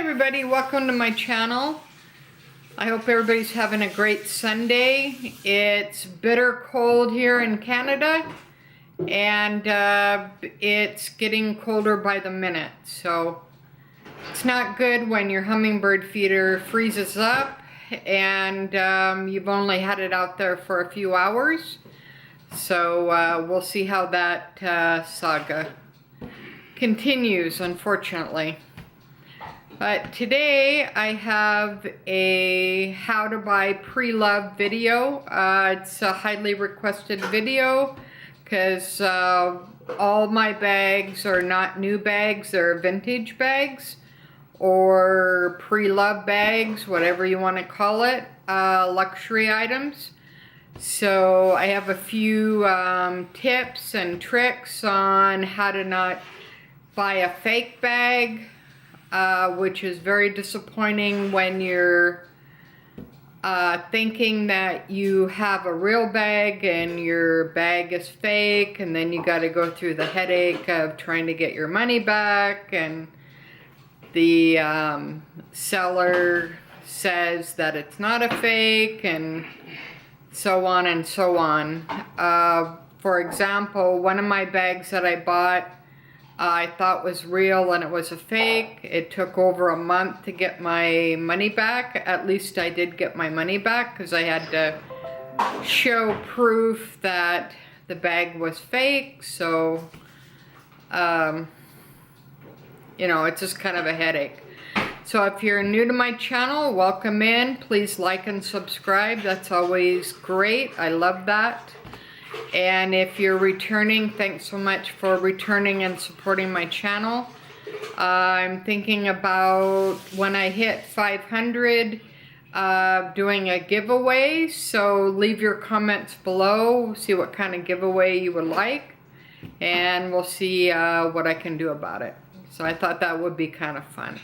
everybody, welcome to my channel. I hope everybody's having a great Sunday. It's bitter cold here in Canada, and it's getting colder by the minute, so it's not good when your hummingbird feeder freezes up and you've only had it out there for a few hours. So we'll see how that saga continues, unfortunately. But today I have a how to buy pre-loved video. It's a highly requested video because all my bags are not new bags, they're vintage bags or pre-loved bags, whatever you want to call it, luxury items. So I have a few tips and tricks on how to not buy a fake bag, which is very disappointing when you're thinking that you have a real bag and your bag is fake, and then you got to go through the headache of trying to get your money back, and the seller says that it's not a fake, and so on and so on. For example, one of my bags that I bought I thought was real and it was a fake. It took over a month to get my money back. At least I did get my money back because I had to show proof that the bag was fake. So, you know, it's just kind of a headache. So if you're new to my channel, welcome in. Please like and subscribe. That's always great. I love that. And if you're returning, thanks so much for returning and supporting my channel. I'm thinking about when I hit 500 doing a giveaway, so leave your comments below, see what kind of giveaway you would like, and we'll see what I can do about it. So I thought that would be kind of fun.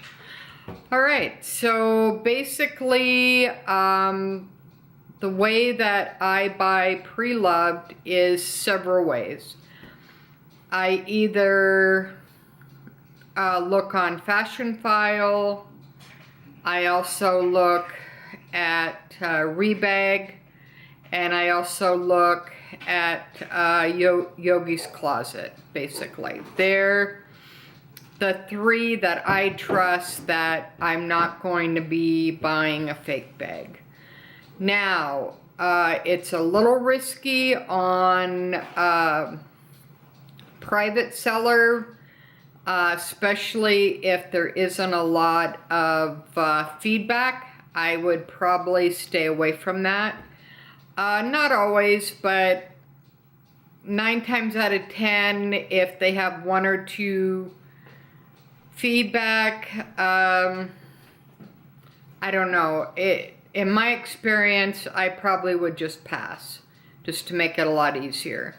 Alright, so basically the way that I buy pre-loved is several ways. I either look on Fashion File, I also look at Rebag, and I also look at Yogi's Closet, basically. They're the three that I trust that I'm not going to be buying a fake bag. Now, it's a little risky on private seller, especially if there isn't a lot of feedback. I would probably stay away from that. Not always, but 9 times out of 10, if they have 1 or 2 feedback, I don't know. In my experience, I probably would just pass, just to make it a lot easier.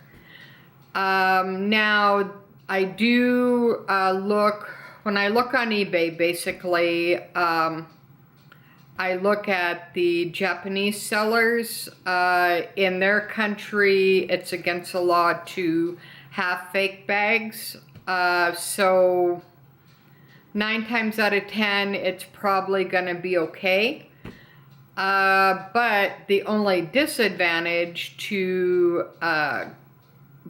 Now, I do look, when I look on eBay, basically, I look at the Japanese sellers. In their country, it's against the law to have fake bags. So 9 times out of 10, it's probably gonna be okay. But the only disadvantage to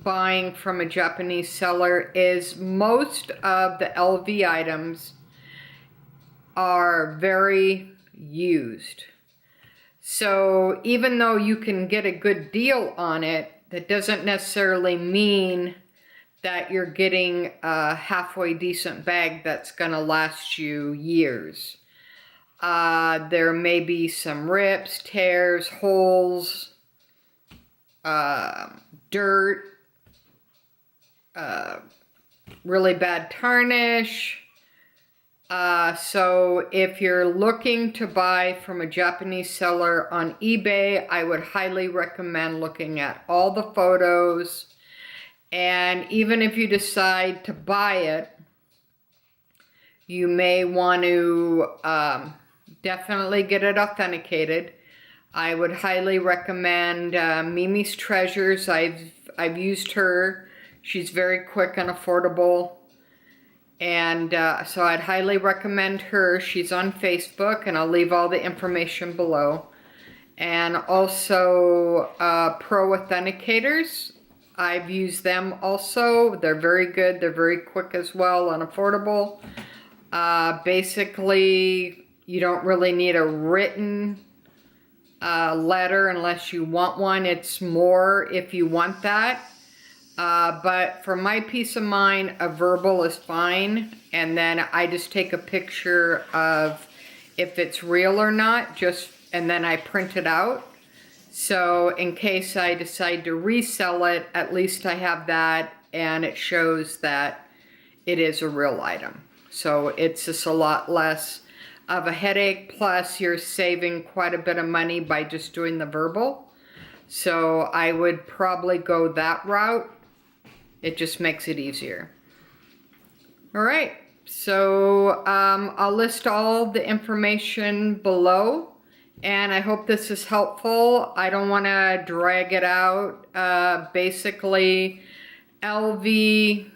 buying from a Japanese seller is most of the LV items are very used. So even though you can get a good deal on it, that doesn't necessarily mean that you're getting a halfway decent bag that's gonna last you years. There may be some rips, tears, holes, dirt, really bad tarnish. So if you're looking to buy from a Japanese seller on eBay, I would highly recommend looking at all the photos. And even if you decide to buy it, you may want to definitely get it authenticated. I would highly recommend Mimi's Treasures. I've used her. She's very quick and affordable. And so I'd highly recommend her. She's on Facebook, and I'll leave all the information below. And also ProAuthenticators. I've used them also. They're very good. They're very quick as well and affordable. Basically, you don't really need a written letter unless you want one. It's more if you want that. But for my peace of mind, a verbal is fine. And then I just take a picture of if it's real or not, and then I print it out. So in case I decide to resell it, at least I have that and it shows that it is a real item. So it's just a lot less of a headache, plus you're saving quite a bit of money by just doing the verbal. So I would probably go that route. It just makes it easier. All right, so I'll list all the information below. And I hope this is helpful. I don't want to drag it out. Basically, LV,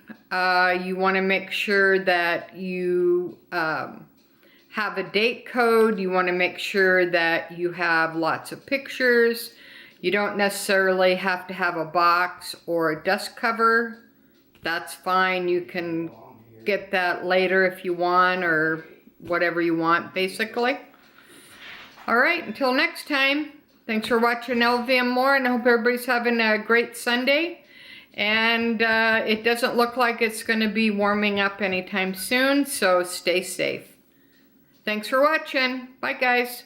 you want to make sure that you have a date code. You want to make sure that you have lots of pictures. You don't necessarily have to have a box or a dust cover. That's fine. You can get that later if you want, or whatever you want, basically. All right, until next time, thanks for watching LV&MORE, and I hope everybody's having a great Sunday. And it doesn't look like it's going to be warming up anytime soon, so stay safe. Thanks for watching. Bye, guys.